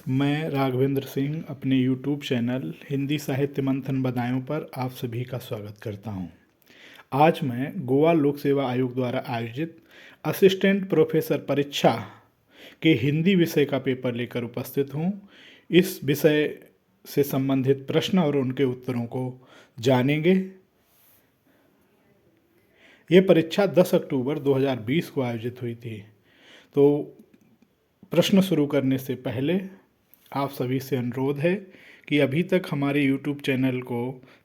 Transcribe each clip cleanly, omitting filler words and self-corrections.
मैं राघवेंद्र सिंह अपने YouTube channel Hindi साहित्य मंथन बदायूं पर आप सभी का स्वागत करता हूं। आज मैं गोवा लोक सेवा आयोग द्वारा आयोजित असिस्टेंट प्रोफेसर परीक्षा के हिंदी विषय का पेपर लेकर उपस्थित हूं। इस विषय से संबंधित प्रश्न और उनके उत्तरों को जानेंगे। ये परीक्षा 10 अक्टूबर 2020 को आयोजित हुई थी। तो प्रश्न शुरू करने से पहले आप सभी से अनुरोध है कि अभी तक हमारे YouTube चैनल को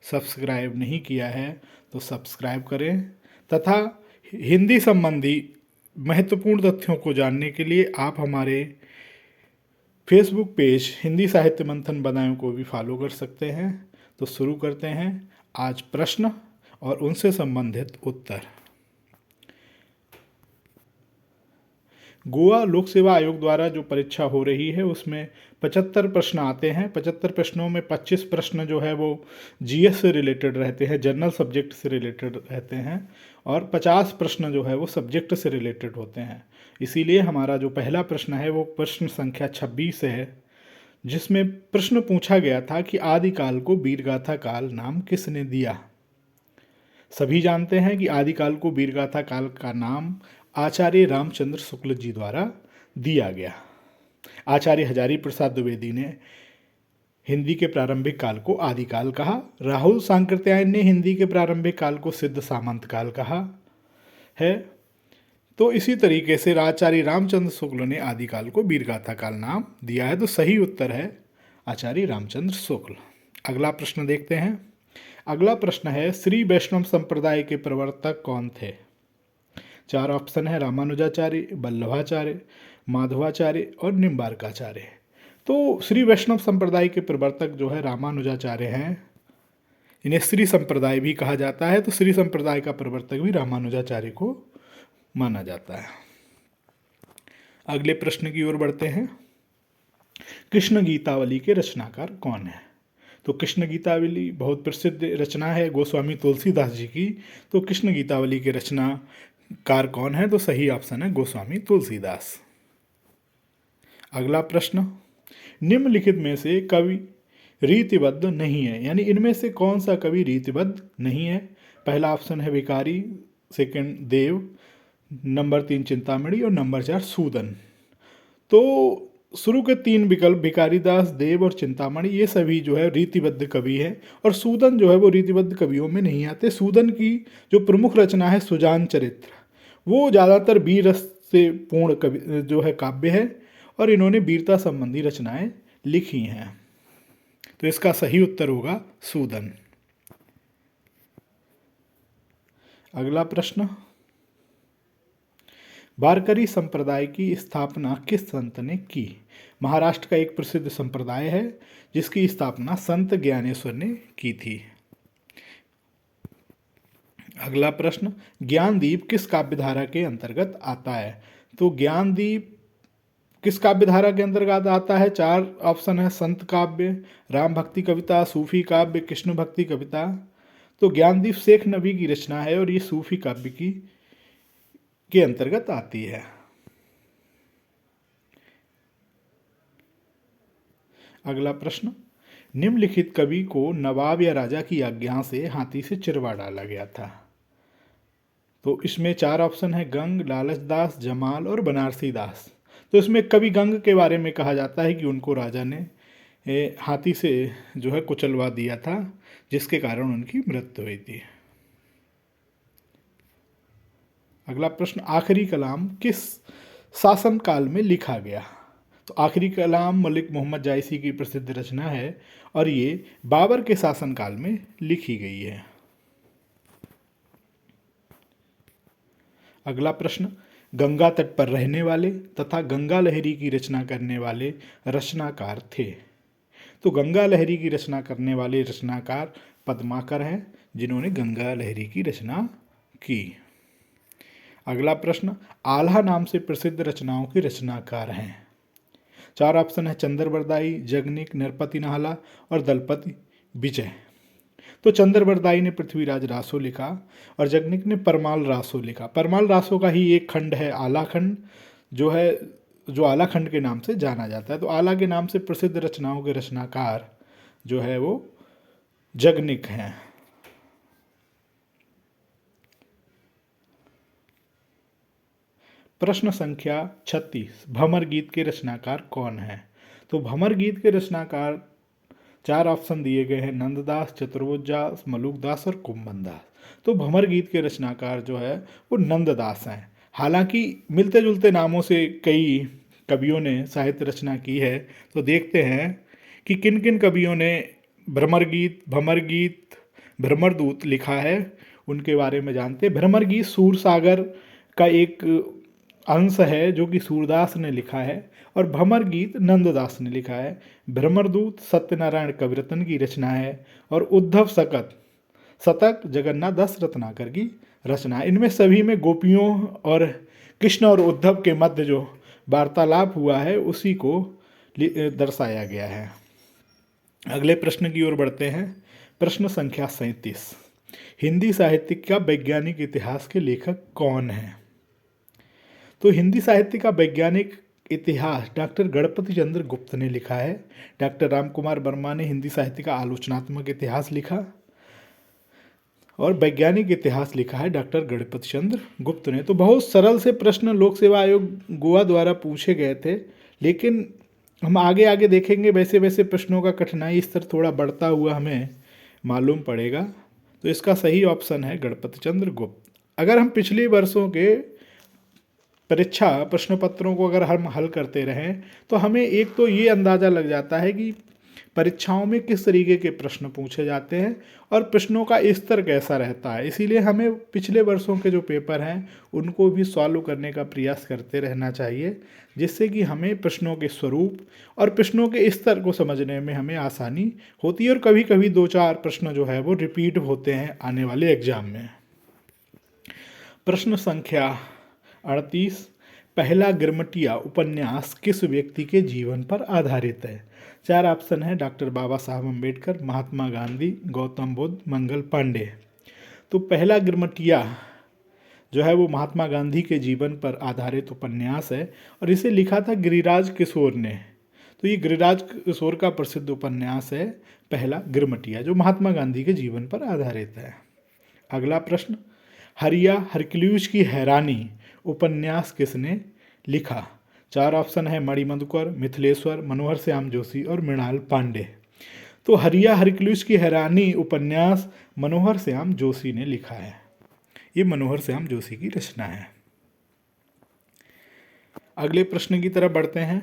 सब्सक्राइब नहीं किया है तो सब्सक्राइब करें तथा हिंदी संबंधी महत्वपूर्ण तथ्यों को जानने के लिए आप हमारे फेसबुक पेज हिंदी साहित्य मंथन बदायूं को भी फॉलो कर सकते हैं। तो शुरू करते हैं आज प्रश्न और उनसे संबंधित उत्तर। गोवा लोक सेवा आयोग द्वारा जो परीक्षा हो रही है उसमें 75 प्रश्न आते हैं। 75 प्रश्नों में 25 प्रश्न जो है वो जीएस से रिलेटेड रहते हैं, जनरल सब्जेक्ट से रिलेटेड रहते हैं, और 50 प्रश्न जो है वो सब्जेक्ट से रिलेटेड होते हैं। इसीलिए हमारा जो पहला प्रश्न है वो प्रश्न संख्या 26 है, जिसमें प्रश्न पूछा गया था कि आदिकाल को वीरगाथा काल नाम किसने दिया। सभी जानते हैं कि आदिकाल को वीरगाथा काल का नाम आचार्य रामचंद्र शुक्ल जी द्वारा दिया गया। आचार्य हजारी प्रसाद द्विवेदी ने हिंदी के प्रारंभिक काल को आदिकाल कहा। राहुल सांकृत्यायन ने हिंदी के प्रारंभिक काल को सिद्ध सामंत काल कहा है। तो इसी तरीके से आचार्य रामचंद्र शुक्ल ने आदिकाल को वीरगाथा काल नाम दिया है। तो सही उत्तर है आचार्य रामचंद्र शुक्ल। अगला प्रश्न देखते हैं। अगला प्रश्न है, श्री वैष्णव संप्रदाय के प्रवर्तक कौन थे। 4 ऑप्शन है, रामानुजाचार्य, वल्लभाचार्य, माधवाचार्य और निम्बार्काचार्य। तो श्री वैष्णव संप्रदाय के प्रवर्तक जो है रामानुजाचार्य हैं। इन्हें श्री संप्रदाय भी कहा जाता है। तो श्री संप्रदाय का प्रवर्तक भी रामानुजाचार्य को माना जाता है। अगले प्रश्न की ओर बढ़ते हैं। कृष्ण गीतावली के रचनाकार कौन है। तो कृष्ण गीतावली बहुत प्रसिद्ध रचना है गोस्वामी तुलसीदास जी की। तो कृष्ण गीतावली के रचनाकार कौन है। तो सही ऑप्शन है गोस्वामी तुलसीदास। अगला प्रश्न, निम्नलिखित में से कवि रीतिबद्ध नहीं है, यानी इनमें से कौन सा कवि रीतिबद्ध नहीं है। पहला ऑप्शन है भिखारी, सेकंड देव, नंबर 3 चिंतामणि और नंबर 4 सूदन। तो शुरू के 3 विकल्प भिखारीदास, देव और चिंतामणि, ये सभी जो है रीतिबद्ध कवि हैं, और सूदन जो है वो रीतिबद्ध कवियों में नहीं आते। सूदन की जो प्रमुख रचना है सुजान चरित्र, वो ज़्यादातर वीर रस से पूर्ण कवि जो है काव्य है, और इन्होंने वीरता संबंधी रचनाएं लिखी हैं। तो इसका सही उत्तर होगा सूदन। अगला प्रश्न, वारकरी संप्रदाय की स्थापना किस संत ने की। महाराष्ट्र का एक प्रसिद्ध संप्रदाय है जिसकी स्थापना संत ज्ञानेश्वर ने की थी। अगला प्रश्न, ज्ञानदीप किस काव्यधारा के अंतर्गत आता है। तो ज्ञानदीप किस काव्यधारा के अंतर्गत आता है। 4 ऑप्शन है, संत काव्य, राम भक्ति कविता, सूफी काव्य, कृष्ण भक्ति कविता। तो ज्ञानदीप शेख नबी की रचना है और ये सूफी काव्य की के अंतर्गत आती है। अगला प्रश्न, निम्नलिखित कवि को नवाब या राजा की आज्ञा से हाथी से चिरवा डाला गया था। तो इसमें 4 ऑप्शन है, गंग, लालच दास, जमाल और बनारसी दास। तो इसमें कवि गंग के बारे में कहा जाता है कि उनको राजा ने हाथी से जो है कुचलवा दिया था, जिसके कारण उनकी मृत्यु हुई थी। अगला प्रश्न, आखिरी कलाम किस शासन काल में लिखा गया। तो आखिरी कलाम मलिक मोहम्मद जायसी की प्रसिद्ध रचना है और ये बाबर के शासन काल में लिखी गई है। अगला प्रश्न, गंगा तट पर रहने वाले तथा गंगा लहरी की रचना करने वाले रचनाकार थे। तो गंगा लहरी की रचना करने वाले रचनाकार पद्माकर हैं, जिन्होंने गंगा लहरी की रचना की। अगला प्रश्न, आल्हा नाम से प्रसिद्ध रचनाओं के रचनाकार हैं। 4 ऑप्शन है, चंद्रबरदाई, जगनिक, नरपति नाहला और दलपति विजय। तो चंद्रबरदाई ने पृथ्वीराज रासो लिखा और जगनिक ने परमाल रासो लिखा। परमाल रासो का ही एक खंड है आला खंड, जो है जो आला खंड के नाम से जाना जाता है। तो आला के नाम से प्रसिद्ध रचनाओं के रचनाकार जो है वो जगनिक हैं। प्रश्न संख्या 36, भंवर गीत के रचनाकार कौन है? तो भंवर गीत के रचनाकार 4 ऑप्शन दिए गए हैं, नंददास, चतुर्भुजदास, मलुकदास और कुंभनदास। तो भंवर गीत के रचनाकार जो है वो नंददास हैं। हालांकि मिलते जुलते नामों से कई कवियों ने साहित्य रचना की है। तो देखते हैं कि किन किन कवियों ने भ्रमर गीत, भंवर गीत, भ्रमरदूत लिखा है, उनके बारे में जानते हैं। भ्रमर गीत सूरसागर का एक अंश है जो कि सूरदास ने लिखा है, और भंवर गीत नंददास ने लिखा है। भ्रमरदूत सत्यनारायण कविरत्न की रचना है, और उद्धव शतक जगन्नाथ दास रत्नाकर की रचना है। इनमें सभी में गोपियों और कृष्ण और उद्धव के मध्य जो वार्तालाप हुआ है उसी को दर्शाया गया है। अगले प्रश्न की ओर बढ़ते हैं। प्रश्न संख्या 37, हिंदी साहित्य का वैज्ञानिक इतिहास के लेखक कौन है? तो हिंदी साहित्य का वैज्ञानिक इतिहास डॉक्टर गणपति चंद्र गुप्त ने लिखा है। डॉक्टर रामकुमार वर्मा ने हिंदी साहित्य का आलोचनात्मक इतिहास लिखा, और वैज्ञानिक इतिहास लिखा है डॉक्टर गणपति चंद्र गुप्त ने। तो बहुत सरल से प्रश्न लोक सेवा आयोग गोवा द्वारा पूछे गए थे, लेकिन हम आगे आगे देखेंगे वैसे वैसे प्रश्नों का कठिनाई स्तर थोड़ा बढ़ता हुआ हमें मालूम पड़ेगा। तो इसका सही ऑप्शन है गणपति चंद्र गुप्त। अगर हम पिछले वर्षों के परीक्षा प्रश्न पत्रों को अगर हम हल करते रहें तो हमें एक तो ये अंदाज़ा लग जाता है कि परीक्षाओं में किस तरीके के प्रश्न पूछे जाते हैं और प्रश्नों का स्तर कैसा रहता है। इसीलिए हमें पिछले वर्षों के जो पेपर हैं उनको भी सॉल्व करने का प्रयास करते रहना चाहिए, जिससे कि हमें प्रश्नों के स्वरूप और प्रश्नों के स्तर को समझने में हमें आसानी होती है। और कभी कभी 2-4 प्रश्न जो है वो रिपीट होते हैं आने वाले एग्जाम में। प्रश्न संख्या 38, पहला गिरमिटिया उपन्यास किस व्यक्ति के जीवन पर आधारित है? 4 ऑप्शन है, डॉक्टर बाबा साहब अम्बेडकर, महात्मा गांधी, गौतम बुद्ध, मंगल पांडे। तो पहला गिरमिटिया जो है वो महात्मा गांधी के जीवन पर आधारित उपन्यास है, और इसे लिखा था गिरिराज किशोर ने। तो ये गिरिराज किशोर का प्रसिद्ध उपन्यास है पहला गिरमिटिया, जो महात्मा गांधी के जीवन पर आधारित है। अगला प्रश्न, हरिया हरक्यूलिस की हैरानी उपन्यास किसने लिखा? 4 ऑप्शन है, मणिमधुकर, मिथिलेश्वर, मनोहर श्याम जोशी और मृणाल पांडे। तो हरिया हरक्यूलिस की हैरानी उपन्यास मनोहर श्याम जोशी ने लिखा है। ये मनोहर श्याम जोशी की रचना है। अगले प्रश्न की तरफ बढ़ते हैं।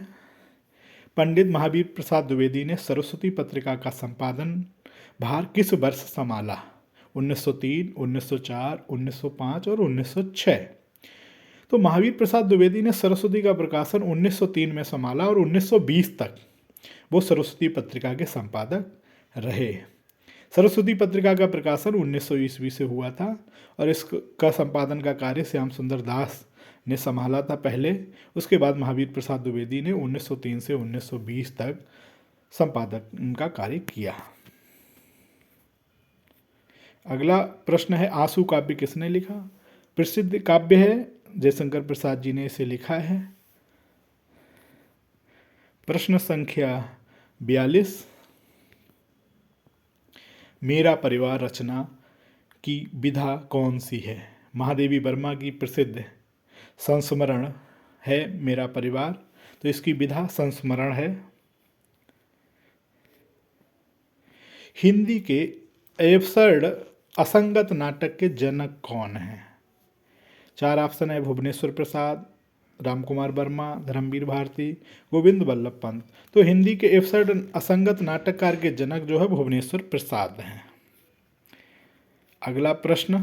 पंडित महावीर प्रसाद द्विवेदी ने सरस्वती पत्रिका का संपादन भार किस वर्ष संभाला? 1903, 1904, 1905 और 1906। तो महावीर प्रसाद द्विवेदी ने सरस्वती का प्रकाशन 1903 में संभाला, और 1920 तक वो सरस्वती पत्रिका के संपादक रहे। सरस्वती पत्रिका का प्रकाशन 1900 ईस्वी से हुआ था, और इसका संपादन का कार्य श्याम सुंदर दास ने संभाला था पहले। उसके बाद महावीर प्रसाद द्विवेदी ने 1903 से 1920 तक संपादक का कार्य किया। अगला प्रश्न है, आंसू काव्य किसने लिखा? प्रसिद्ध काव्य है, जयशंकर प्रसाद जी ने इसे लिखा है। प्रश्न संख्या 42, मेरा परिवार रचना की विधा कौन सी है? महादेवी वर्मा की प्रसिद्ध संस्मरण है मेरा परिवार, तो इसकी विधा संस्मरण है। हिंदी के एब्सर्ड असंगत नाटक के जनक कौन हैं? 4 ऑप्शन है, भुवनेश्वर प्रसाद, रामकुमार वर्मा, धर्मवीर भारती, गोविंद वल्लभ पंत। तो हिंदी के एब्सर्ड असंगत नाटककार के जनक जो है भुवनेश्वर प्रसाद हैं। अगला प्रश्न,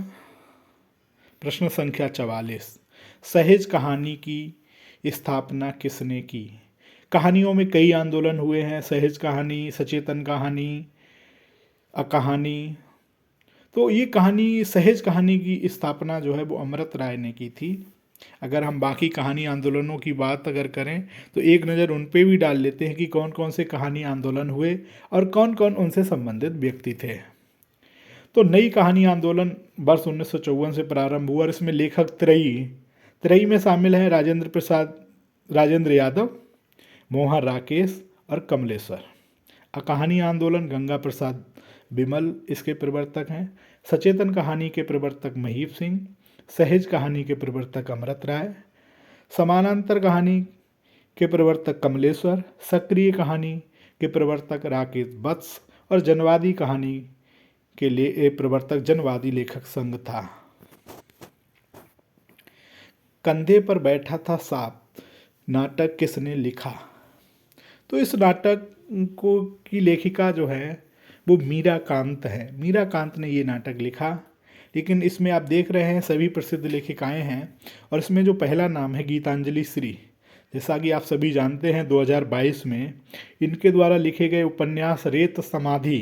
प्रश्न संख्या 44, सहज कहानी की स्थापना किसने की? कहानियों में कई आंदोलन हुए हैं, सहज कहानी, सचेतन कहानी, अकहानी। तो ये कहानी, सहज कहानी की स्थापना जो है वो अमृत राय ने की थी। अगर हम बाकी कहानी आंदोलनों की बात अगर करें तो एक नज़र उन पे भी डाल लेते हैं कि कौन कौन से कहानी आंदोलन हुए और कौन कौन उनसे संबंधित व्यक्ति थे। तो नई कहानी आंदोलन वर्ष 1954 से प्रारंभ हुआ, और इसमें लेखक त्रयी में शामिल हैं, राजेंद्र प्रसाद राजेंद्र यादव, मोहन राकेश और कमलेश्वर। कहानी आंदोलन गंगा प्रसाद बिमल इसके प्रवर्तक हैं। सचेतन कहानी के प्रवर्तक महीप सिंह। सहज कहानी के प्रवर्तक अमृत राय। समानांतर कहानी के प्रवर्तक कमलेश्वर। सक्रिय कहानी के प्रवर्तक राकेश वत्स और जनवादी कहानी के लिए प्रवर्तक जनवादी लेखक संघ था। कंधे पर बैठा था सांप नाटक किसने लिखा? तो इस नाटक को की लेखिका जो है वो मीरा कांत है। मीरा कांत ने ये नाटक लिखा। लेकिन इसमें आप देख रहे हैं सभी प्रसिद्ध लेखिकाएं हैं और इसमें जो पहला नाम है गीतांजलि श्री, जैसा कि आप सभी जानते हैं 2022 में इनके द्वारा लिखे गए उपन्यास रेत समाधि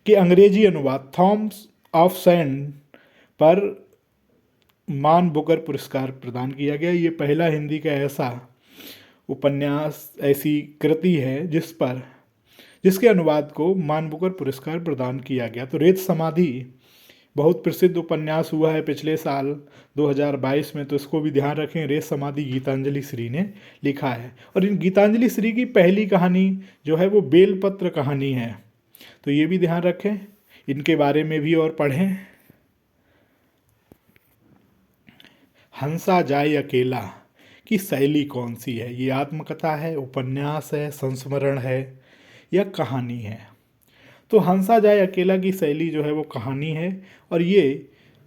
के अंग्रेजी अनुवाद थॉर्म्स ऑफ सैंड पर मान बुकर पुरस्कार प्रदान किया गया। ये पहला हिंदी का ऐसा उपन्यास, ऐसी कृति है जिसके अनुवाद को मान बुकर पुरस्कार प्रदान किया गया। तो रेत समाधि बहुत प्रसिद्ध उपन्यास हुआ है पिछले साल 2022 में, तो इसको भी ध्यान रखें। रेत समाधि गीतांजलि श्री ने लिखा है और इन गीतांजलि श्री की पहली कहानी जो है वो बेलपत्र कहानी है, तो ये भी ध्यान रखें, इनके बारे में भी और पढ़ें। हंसा जाए अकेला की शैली कौन सी है? ये आत्मकथा है, उपन्यास है, संस्मरण है या कहानी है? तो हंसा जाए अकेला की शैली जो है वो कहानी है और ये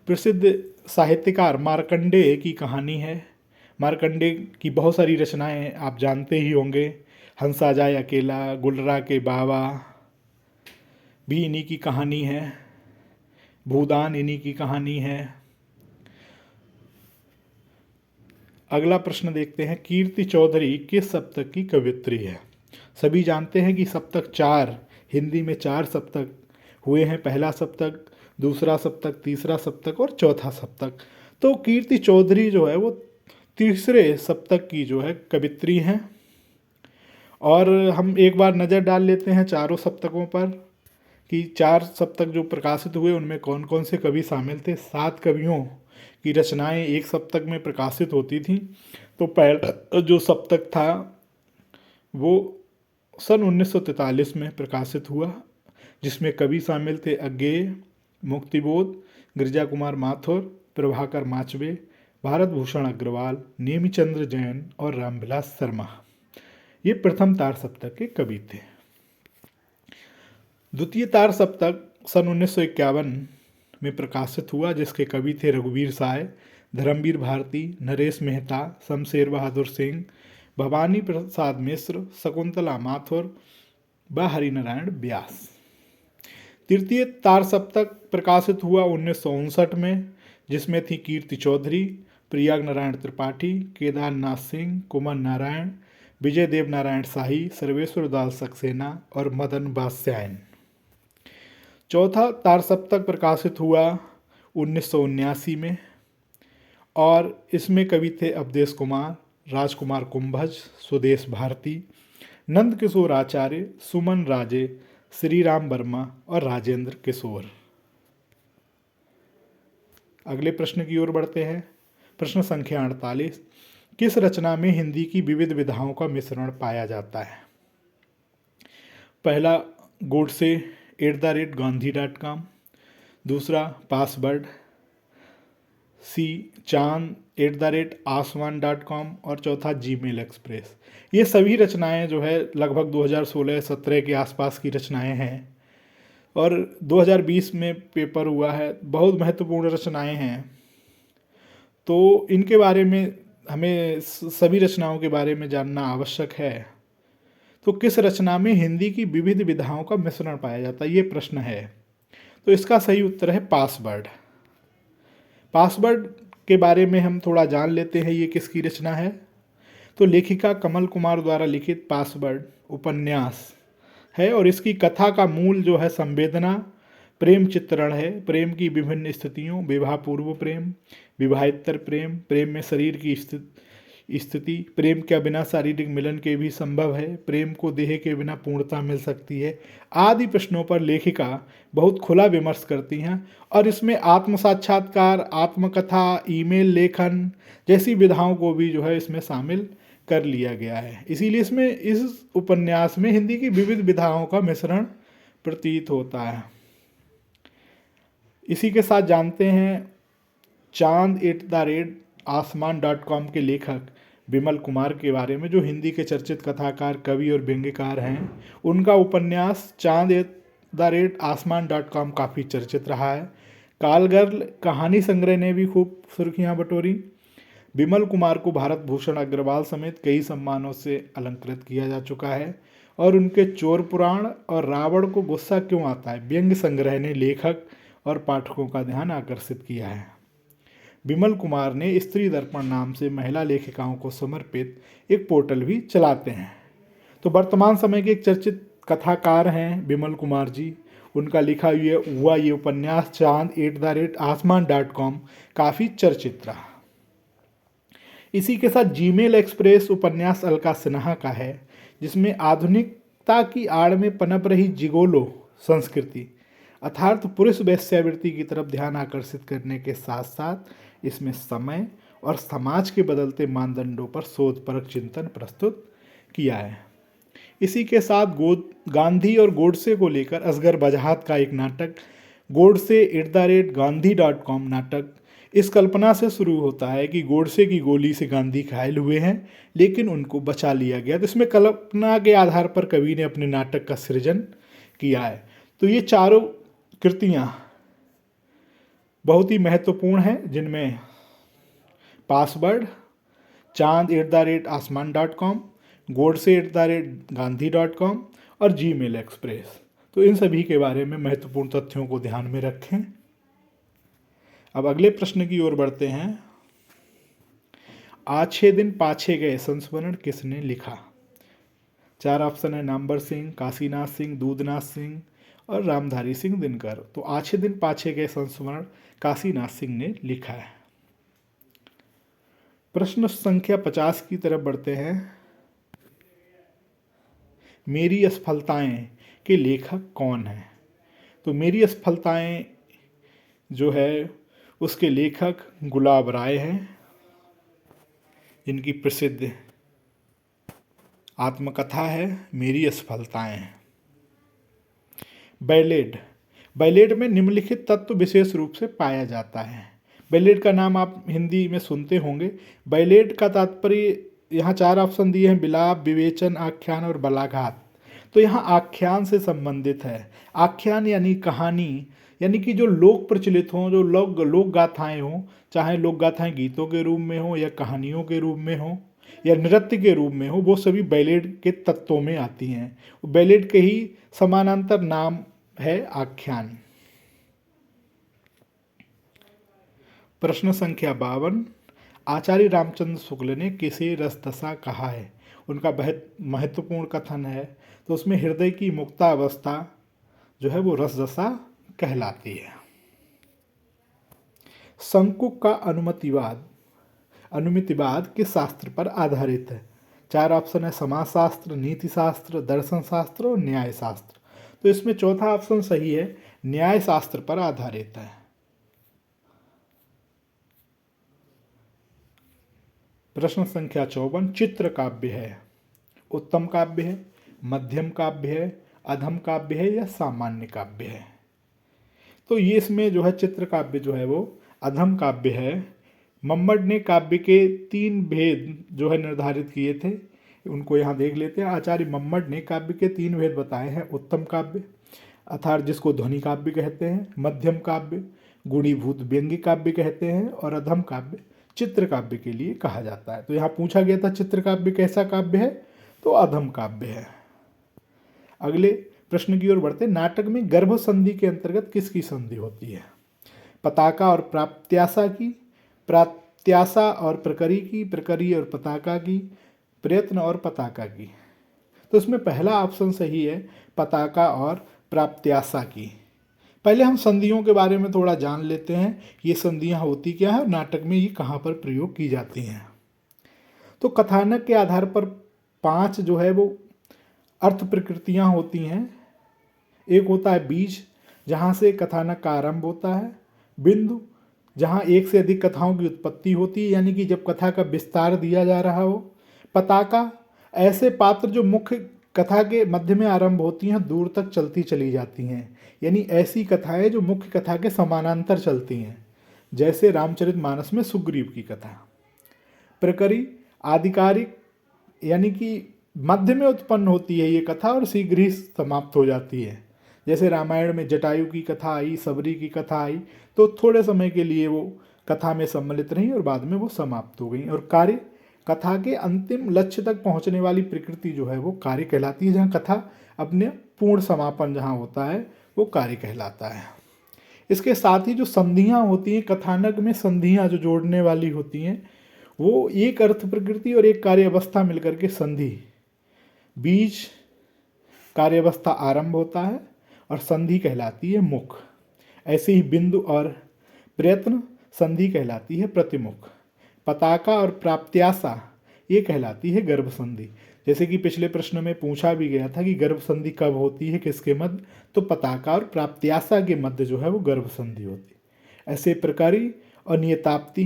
प्रसिद्ध साहित्यकार मार्कंडेय की कहानी है। मार्कंडेय की बहुत सारी रचनाएं आप जानते ही होंगे। हंसा जाए अकेला, गुलरा के बाबा भी इन्हीं की कहानी है, भूदान इन्हीं की कहानी है। अगला प्रश्न देखते हैं, कीर्ति चौधरी किस सप्तक की कवियत्री है? सभी जानते हैं कि सप्तक 4, हिंदी में 4 सप्तक हुए हैं, पहला सप्तक, दूसरा सप्तक, तीसरा सप्तक और चौथा सप्तक। तो कीर्ति चौधरी जो है वो तीसरे सप्तक की जो है कवियत्री हैं। और हम एक बार नज़र डाल लेते हैं चारों सप्तकों पर कि 4 सप्तक जो प्रकाशित हुए उनमें कौन कौन से कवि शामिल थे। 7 कवियों की रचनाएं एक सप्तक में प्रकाशित होती थी। तो पहला जो सप्तक था वो सन 1943 में प्रकाशित हुआ, जिसमें कवि शामिल थे अज्ञेय, मुक्तिबोध, गिरिजा कुमार माथुर, प्रभाकर माचवे, भारत भूषण अग्रवाल, नेमीचंद्र जैन और रामविलास शर्मा। ये प्रथम तार सप्तक के कवि थे। द्वितीय तार सप्तक सन 1951 में प्रकाशित हुआ, जिसके कवि थे रघुवीर साय, धर्मवीर भारती, नरेश मेहता, शमशेर बहादुर सिंह, भवानी प्रसाद मिश्र, शकुंतला माथुर व हरिनारायण व्यास। तृतीय तार सप्तक प्रकाशित हुआ 1959 में, जिसमें थी कीर्ति चौधरी, प्रियाग नारायण त्रिपाठी, केदारनाथ सिंह, कुमार नारायण, विजय देव नारायण शाही, सर्वेश्वर दास सक्सेना और मदन बादशायन। चौथा तार सप्तक प्रकाशित हुआ 1979 में और इसमें कवि थे अवधेश कुमार, राजकुमार कुंभज, सुदेश भारती, नंद किशोर आचार्य, सुमन राजे, श्री राम वर्मा और राजेंद्र किशोर। अगले प्रश्न की ओर बढ़ते हैं। प्रश्न संख्या 48, किस रचना में हिंदी की विविध विधाओं का मिश्रण पाया जाता है? पहला गोडसे @गांधी.com, दूसरा पासवर्ड, सी चांद @आसमान.com और चौथा जीमेल एक्सप्रेस। ये सभी रचनाएं जो है लगभग 2016-17 के आसपास की रचनाएं हैं और 2020 में पेपर हुआ है। बहुत महत्वपूर्ण रचनाएं हैं, तो इनके बारे में हमें सभी रचनाओं के बारे में जानना आवश्यक है। तो किस रचना में हिंदी की विविध विधाओं का मिश्रण पाया जाता है, ये प्रश्न है। तो इसका सही उत्तर है पासवर्ड। पासवर्ड के बारे में हम थोड़ा जान लेते हैं, ये किसकी रचना है। तो लेखिका कमल कुमार द्वारा लिखित पासवर्ड उपन्यास है और इसकी कथा का मूल जो है संवेदना, प्रेम चित्रण है। प्रेम की विभिन्न स्थितियों, विवाह पूर्व प्रेम, विवाहेतर प्रेम, प्रेम में शरीर की स्थिति, प्रेम के बिना शारीरिक मिलन के भी संभव है, प्रेम को देह के बिना पूर्णता मिल सकती है, आदि प्रश्नों पर लेखिका बहुत खुला विमर्श करती हैं और इसमें आत्म साक्षात्कार, आत्मकथा, ईमेल लेखन जैसी विधाओं को भी जो है इसमें शामिल कर लिया गया है। इसीलिए इसमें इस उपन्यास में हिंदी की विविध विधाओं का मिश्रण प्रतीत होता है। इसी के साथ जानते हैं चांद@आसमान.com के लेखक विमल कुमार के बारे में, जो हिंदी के चर्चित कथाकार, कवि और व्यंग्यकार हैं। उनका उपन्यास चांद@आसमान.com काफ़ी चर्चित रहा है। कालगर्ल कहानी संग्रह ने भी खूब सुर्खियां बटोरी। विमल कुमार को भारत भूषण अग्रवाल समेत कई सम्मानों से अलंकृत किया जा चुका है। और उनके चोर पुराण और रावण को गुस्सा क्यों आता है व्यंग्य संग्रह ने लेखक और पाठकों का ध्यान आकर्षित किया है। विमल कुमार ने स्त्री दर्पण नाम से महिला लेखिकाओं को समर्पित एक पोर्टल भी चलाते हैं। तो वर्तमान समय के एक चर्चित कथाकार हैं विमल कुमार जी। उनका लिखा हुआ ये उपन्यास चांद@आसमान.com काफ़ी चर्चित रहा। इसी के साथ जीमेल एक्सप्रेस उपन्यास अलका सिन्हा का है, जिसमें आधुनिकता की आड़ में पनप रही जिगोलो संस्कृति अर्थात पुरुष वेश्यावृत्ति की तरफ ध्यान आकर्षित करने के साथ साथ इसमें समय और समाज के बदलते मानदंडों पर शोधपरक चिंतन प्रस्तुत किया है। इसी के साथ गांधी और गोडसे को लेकर असगर बजहात का एक नाटक गोडसे@गांधी.com नाटक इस कल्पना से शुरू होता है कि गोडसे की गोली से गांधी घायल हुए हैं, लेकिन उनको बचा लिया गया। तो इसमें कल्पना के आधार पर कवि ने अपने नाटक का सृजन किया है। तो ये चारों कृतियाँ बहुत ही महत्वपूर्ण हैं, जिनमें पासवर्ड, चांद@आसमान.com, गोडसे@गांधी.com और जीमेल एक्सप्रेस। तो इन सभी के बारे में महत्वपूर्ण तथ्यों को ध्यान में रखें। अब अगले प्रश्न की ओर बढ़ते हैं। आछे दिन पाछे गए संस्मरण किसने लिखा? 4 ऑप्शन है नामवर सिंह, काशीनाथ सिंह, दूधनाथ सिंह और रामधारी सिंह दिनकर। तो आछे दिन पाछे गए संस्मरण काशीनाथ सिंह ने लिखा है। प्रश्न संख्या 50 की तरफ बढ़ते हैं। मेरी असफलताएं के लेखक कौन हैं? तो मेरी असफलताएं जो है उसके लेखक गुलाब राय हैं, जिनकी प्रसिद्ध आत्मकथा है मेरी असफलताएं। बैलेड में निम्नलिखित तत्व विशेष रूप से पाया जाता है। बैलेड का नाम आप हिंदी में सुनते होंगे। बैलेड का तात्पर्य यहाँ 4 ऑप्शन दिए हैं, विलाप, विवेचन, आख्यान और बलाघात। तो यहाँ आख्यान से संबंधित है। आख्यान यानी कहानी, यानी कि जो लोक प्रचलित हों, जो लोक गाथाएँ हों, चाहे लोक गाथाएँ गीतों के रूप में हो या कहानियों के रूप में हो या नृत्य के रूप में हो, वो सभी बैलेड के तत्वों में आती हैं। बैलेड के ही समानांतर नाम है आख्यान। प्रश्न संख्या 52। आचार्य रामचंद्र शुक्ल ने किसे रसदशा कहा है? उनका बहुत महत्वपूर्ण कथन है। तो उसमें हृदय की मुक्तावस्था जो है वो रसदशा कहलाती है। शंकुक का अनुमितिवाद किस शास्त्र पर आधारित है? 4 ऑप्शन है समाजशास्त्र, नीति शास्त्र, दर्शन शास्त्र और न्याय शास्त्र। तो इसमें चौथा ऑप्शन सही है, न्याय शास्त्र पर आधारित है। प्रश्न संख्या 54। चित्र काव्य है, उत्तम काव्य है, मध्यम काव्य है, अधम काव्य है या सामान्य काव्य है? तो ये इसमें जो है चित्र काव्य जो है वो अधम काव्य है। मम्मट ने काव्य के 3 भेद जो है निर्धारित किए थे, उनको यहाँ देख लेते हैं। आचार्य मम्मट ने काव्य के 3 भेद बताए हैं। उत्तम काव्य अर्थात जिसको ध्वनि काव्य कहते हैं, मध्यम काव्य गुणीभूत व्यंग्य काव्य कहते हैं और अधम काव्य चित्र काव्य के लिए कहा जाता है। तो यहाँ पूछा गया था चित्र काव्य कैसा काव्य है? तो अधम काव्य है। अगले प्रश्न की ओर बढ़ते। नाटक में गर्भ संधि के अंतर्गत किसकी संधि होती है? पताका और प्राप्त्याशा की, प्राप्त्याशा और प्रकरी की, प्रकरी और पताका की, प्रयत्न और पताका की। तो इसमें पहला ऑप्शन सही है, पताका और प्राप्त्याशा की। पहले हम संधियों के बारे में थोड़ा जान लेते हैं, ये संधियाँ होती क्या है और नाटक में ये कहाँ पर प्रयोग की जाती हैं। तो कथानक के आधार पर 5 जो है वो अर्थ प्रकृतियाँ होती हैं। एक होता है बीज, जहाँ से कथानक का आरंभ होता है। बिंदु, जहाँ एक से अधिक कथाओं की उत्पत्ति होती है, यानी कि जब कथा का विस्तार दिया जा रहा हो। पताका ऐसे पात्र जो मुख्य कथा के मध्य में आरंभ होती हैं, दूर तक चलती चली जाती हैं, यानी ऐसी कथाएं जो मुख्य कथा के समानांतर चलती हैं, जैसे रामचरितमानस में सुग्रीव की कथा। प्रकरी आधिकारिक, यानी कि मध्य में उत्पन्न होती है ये कथा और शीघ्र ही समाप्त हो जाती है। जैसे रामायण में जटायु की कथा आई, सबरी की कथा आई, तो थोड़े समय के लिए वो कथा में सम्मिलित रही और बाद में वो समाप्त हो गई। और कार्य, कथा के अंतिम लक्ष्य तक पहुंचने वाली प्रकृति जो है वो कार्य कहलाती है, जहाँ कथा अपने पूर्ण समापन जहाँ होता है वो कार्य कहलाता है। इसके साथ ही जो संधियाँ होती हैं, कथानक में संधियाँ जो जोड़ने वाली होती हैं, वो एक अर्थ प्रकृति और एक कार्य अवस्था मिलकर के संधि, बीज कार्य अवस्था आरंभ होता है और संधि कहलाती है मुख। ऐसे ही बिंदु और प्रयत्न संधि कहलाती है प्रतिमुख। पताका और प्राप्त्यासा ये कहलाती है गर्भ संधि। जैसे कि पिछले प्रश्न में पूछा भी गया था कि गर्भ संधि कब होती है, किसके मध्य, तो पताका और प्राप्त्यासा के मध्य जो है वो गर्भ संधि होती है। ऐसे प्रकारी और नियताप्ति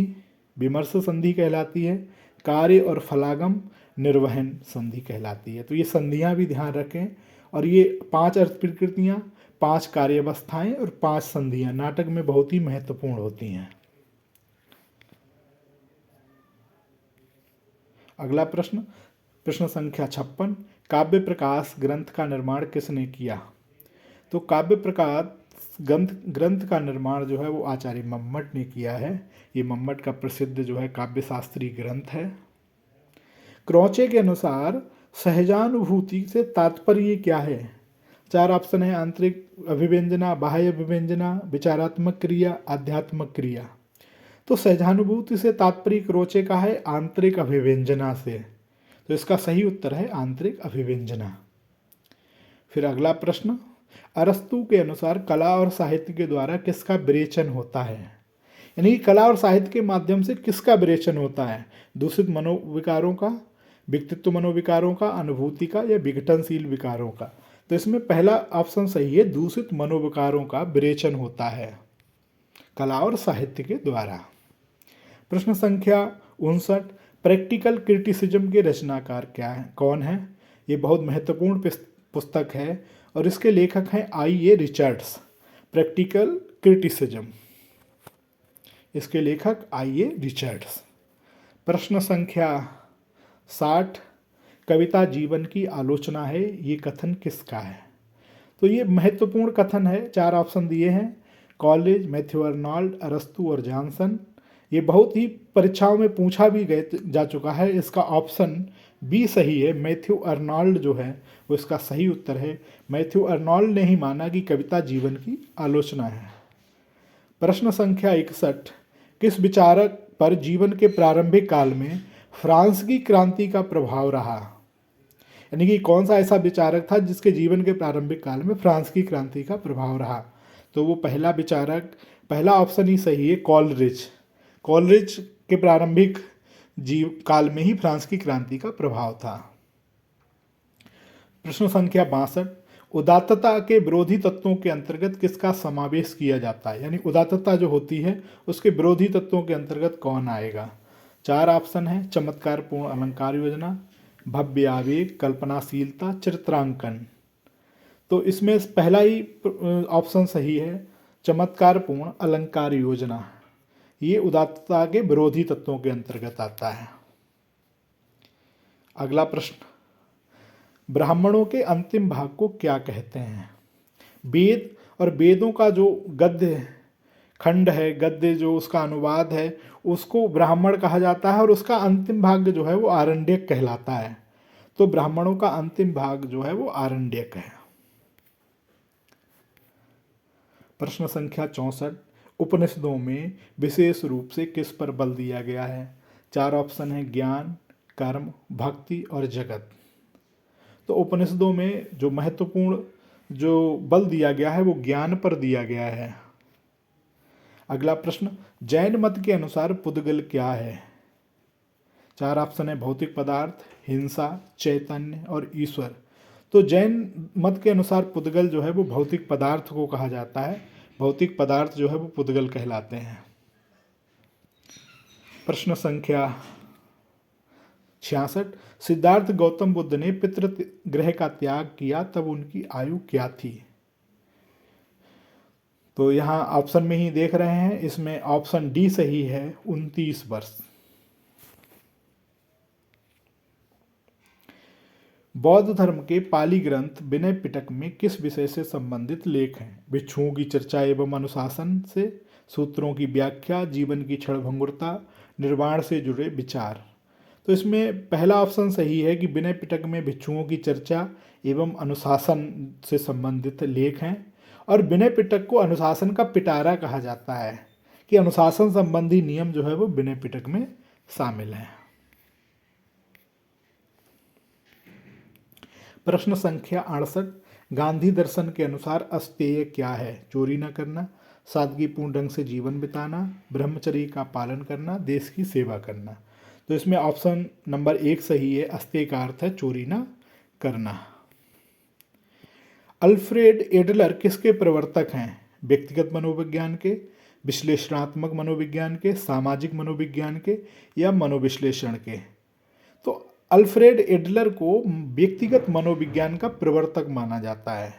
विमर्श संधि कहलाती है। कार्य और फलागम निर्वहन संधि कहलाती है। तो ये संधियाँ भी ध्यान रखें। और ये 5 अर्थ प्रकृतियाँ, 5 कार्य अवस्थाएँ और 5 संधियाँ नाटक में बहुत ही महत्वपूर्ण होती हैं। अगला प्रश्न, प्रश्न संख्या 56, काव्य प्रकाश ग्रंथ का निर्माण किसने किया? तो काव्य प्रकाश ग्रंथ का निर्माण जो है वो आचार्य मम्मट ने किया है। ये मम्मट का प्रसिद्ध जो है काव्य शास्त्रीय ग्रंथ है। क्रौचे के अनुसार सहजानुभूति से तात्पर्य क्या है? 4 ऑप्शन है, आंतरिक अभिव्यंजना, बाह्य अभिव्यंजना, विचारात्मक क्रिया, आध्यात्मक क्रिया। तो सहजानुभूति से तात्पर्य क्रौचे का है आंतरिक अभिव्यंजना से, तो इसका सही उत्तर है आंतरिक अभिव्यंजना। फिर अगला प्रश्न, अरस्तु के अनुसार कला और साहित्य के द्वारा किसका विरेचन होता है? यानी कि कला और साहित्य के माध्यम से किसका विरेचन होता है? दूषित मनोविकारों का, व्यक्तित्व मनोविकारों का, अनुभूति का, या विघटनशील विकारों का? तो इसमें पहला ऑप्शन सही है, दूषित मनोविकारों का विरेचन होता है कला और साहित्य के द्वारा। प्रश्न संख्या 59, प्रैक्टिकल क्रिटिसिज्म के रचनाकार क्या है, कौन है? ये बहुत महत्वपूर्ण पुस्तक है और इसके लेखक हैं I.A. रिचर्ड्स। प्रैक्टिकल क्रिटिसिज्म, इसके लेखक I.A. रिचर्ड्स। प्रश्न संख्या 60, कविता जीवन की आलोचना है, ये कथन किसका है? तो ये महत्वपूर्ण कथन है। 4 ऑप्शन दिए हैं, कॉलेज, मैथ्यू अर्नॉल्ड, अरस्तु और जॉनसन। ये बहुत ही परीक्षाओं में पूछा भी जा चुका है। इसका ऑप्शन बी सही है, मैथ्यू अर्नॉल्ड जो है वो इसका सही उत्तर है। मैथ्यू अर्नॉल्ड ने ही माना कि कविता जीवन की आलोचना है। प्रश्न संख्या 61, किस विचारक पर जीवन के प्रारंभिक काल में फ्रांस की क्रांति का प्रभाव रहा? यानी कि कौन सा ऐसा विचारक था जिसके जीवन के प्रारंभिक काल में फ्रांस की क्रांति का प्रभाव रहा? तो वो पहला विचारक, पहला ऑप्शन ही सही है, कॉलरिज। कॉलरिज के प्रारंभिक काल में ही फ्रांस की क्रांति का प्रभाव था। प्रश्न संख्या 62, उदात्तता के विरोधी तत्वों के अंतर्गत किसका समावेश किया जाता है? यानी उदात्तता जो होती है उसके विरोधी तत्वों के अंतर्गत कौन आएगा? 4 ऑप्शन है, चमत्कारपूर्ण अलंकार योजना, भव्य आवेग, कल्पनाशीलता, चित्रांकन। तो इसमें पहला ही ऑप्शन सही है, चमत्कारपूर्ण अलंकार योजना। ये उदात्तता के विरोधी तत्वों के अंतर्गत आता है। अगला प्रश्न, ब्राह्मणों के अंतिम भाग को क्या कहते हैं? वेद और वेदों का जो गद्य खंड है, गद्य जो उसका अनुवाद है, उसको ब्राह्मण कहा जाता है और उसका अंतिम भाग जो है वो आरण्यक कहलाता है। तो ब्राह्मणों का अंतिम भाग जो है वो आरण्यक है। प्रश्न संख्या 64, उपनिषदों में विशेष रूप से किस पर बल दिया गया है? 4 ऑप्शन है, ज्ञान, कर्म, भक्ति और जगत। तो उपनिषदों में जो महत्वपूर्ण जो बल दिया गया है वो ज्ञान पर दिया गया है। अगला प्रश्न, जैन मत के अनुसार पुद्गल क्या है? 4 ऑप्शन है, भौतिक पदार्थ, हिंसा, चैतन्य और ईश्वर। तो जैन मत के अनुसार पुद्गल जो है वो भौतिक पदार्थ को कहा जाता है। भौतिक पदार्थ जो है वो पुद्गल कहलाते हैं। प्रश्न संख्या 66। सिद्धार्थ गौतम बुद्ध ने पितृगृह का त्याग किया तब उनकी आयु क्या थी? तो यहाँ ऑप्शन में ही देख रहे हैं, इसमें ऑप्शन डी सही है, 29 वर्ष। बौद्ध धर्म के पाली ग्रंथ विनय पिटक में किस विषय से संबंधित लेख हैं? भिक्षुओं की चर्चा एवं अनुशासन से, सूत्रों की व्याख्या, जीवन की क्षणभंगुरता, निर्वाण से जुड़े विचार। तो इसमें पहला ऑप्शन सही है कि विनय पिटक में भिक्षुओं की चर्चा एवं अनुशासन से संबंधित लेख हैं। और विनय पिटक को अनुशासन का पिटारा कहा जाता है कि अनुशासन संबंधी नियम जो है वो विनय पिटक में शामिल हैं। प्रश्न संख्या 68। गांधी दर्शन के अनुसार अस्तेय क्या है? चोरी न करना, सादगीपूर्ण ढंग से जीवन बिताना, ब्रह्मचर्य का पालन करना, देश की सेवा करना। तो इसमें ऑप्शन नंबर 1 सही है, अस्तेय का अर्थ है चोरी न करना। अल्फ्रेड एडलर किसके प्रवर्तक हैं? व्यक्तिगत मनोविज्ञान के, विश्लेषणात्मक मनोविज्ञान के, सामाजिक मनोविज्ञान के या मनोविश्लेषण के? तो अल्फ्रेड एडलर को व्यक्तिगत मनोविज्ञान का प्रवर्तक माना जाता है।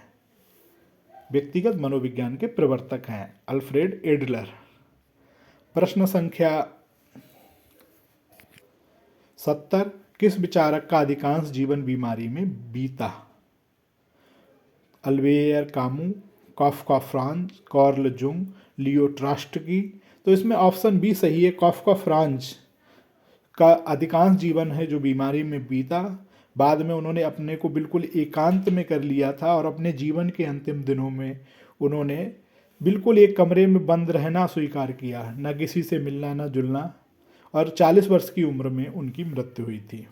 व्यक्तिगत मनोविज्ञान के प्रवर्तक हैं अल्फ्रेड एडलर। प्रश्न संख्या 70। किस विचारक का अधिकांश जीवन बीमारी में बीता? Albert Camus, Kafka Franz, Carl Jung, Leo Trotsky. तो इसमें ऑप्शन बी सही है, काफ्का फ्रांज का अधिकांश जीवन है जो बीमारी में बीता। बाद में उन्होंने अपने को बिल्कुल एकांत में कर लिया था और अपने जीवन के अंतिम दिनों में उन्होंने बिल्कुल एक कमरे में बंद रहना स्वीकार किया, न किसी से मिलना न जुलना, और 40 वर्ष की उम्र में उनकी मृत्यु हुई थी।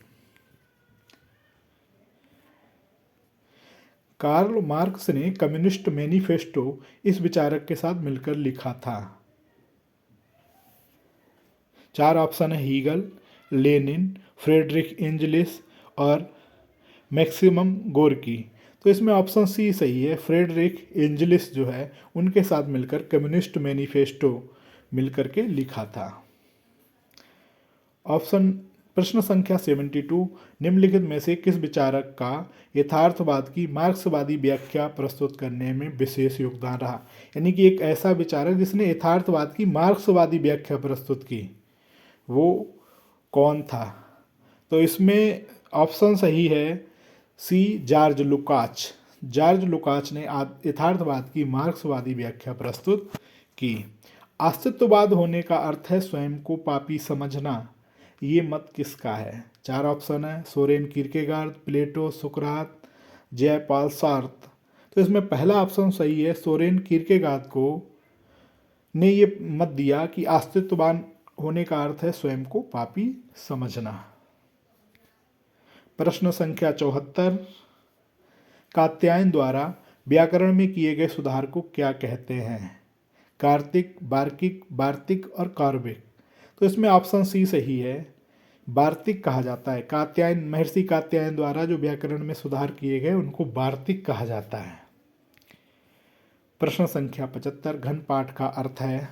कार्ल मार्क्स ने कम्युनिस्ट मैनिफेस्टो इस विचारक के साथ मिलकर लिखा था। 4 ऑप्शन है, हीगल, लेनिन, फ्रेडरिक एंजलिस और मैक्सिमम गोर्की। तो इसमें ऑप्शन सी सही है, फ्रेडरिक एंजलिस जो है उनके साथ मिलकर कम्युनिस्ट मैनिफेस्टो मिलकर के लिखा था। प्रश्न संख्या 72। निम्नलिखित में से किस विचारक का यथार्थवाद की मार्क्सवादी व्याख्या प्रस्तुत करने में विशेष योगदान रहा? यानी कि एक ऐसा विचारक जिसने यथार्थवाद की मार्क्सवादी व्याख्या प्रस्तुत की, वो कौन था? तो इसमें ऑप्शन सही है सी, जॉर्ज लुकाच। जॉर्ज लुकाच ने यथार्थवाद की मार्क्सवादी व्याख्या प्रस्तुत की। अस्तित्ववाद होने का अर्थ है स्वयं को पापी समझना, ये मत किसका है? 4 ऑप्शन है, सोरेन किरकेगार्ड, प्लेटो, सुकरात, जय पॉल सार्त्र। तो इसमें पहला ऑप्शन सही है, सोरेन किरकेगार्ड को ने ये मत दिया कि अस्तित्ववान होने का अर्थ है स्वयं को पापी समझना। प्रश्न संख्या 74। कात्यायन द्वारा व्याकरण में किए गए सुधार को क्या कहते हैं? कार्तिक, वार्किक, वार्तिक और कार्विक। तो इसमें ऑप्शन सी सही है, वार्तिक कहा जाता है। कात्यायन, महर्षि कात्यायन द्वारा जो व्याकरण में सुधार किए गए उनको वार्तिक कहा जाता है। प्रश्न संख्या 75। घन पाठ का अर्थ है?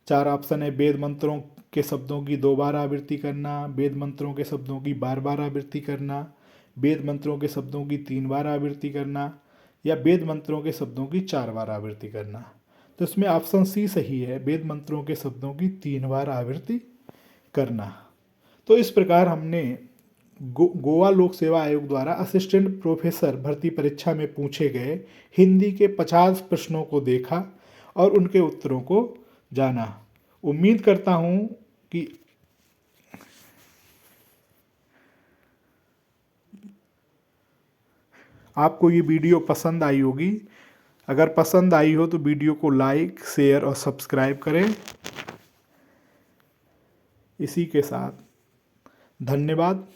4 ऑप्शन है, वेद मंत्रों के शब्दों की 2 बार आवृत्ति करना, वेद मंत्रों के शब्दों की बार बार आवृत्ति करना, वेद मंत्रों के शब्दों की 3 बार आवृत्ति करना या वेद मंत्रों के शब्दों की 4 बार आवृत्ति करना। तो इसमें ऑप्शन सी सही है, वेद मंत्रों के शब्दों की 3 बार आवृत्ति करना। तो इस प्रकार हमने गोवा लोक सेवा आयोग द्वारा असिस्टेंट प्रोफेसर भर्ती परीक्षा में पूछे गए हिंदी के 50 प्रश्नों को देखा और उनके उत्तरों को जाना। उम्मीद करता हूँ कि आपको ये वीडियो पसंद आई होगी। अगर पसंद आई हो तो वीडियो को लाइक, शेयर और सब्सक्राइब करें। इसी के साथ धन्यवाद।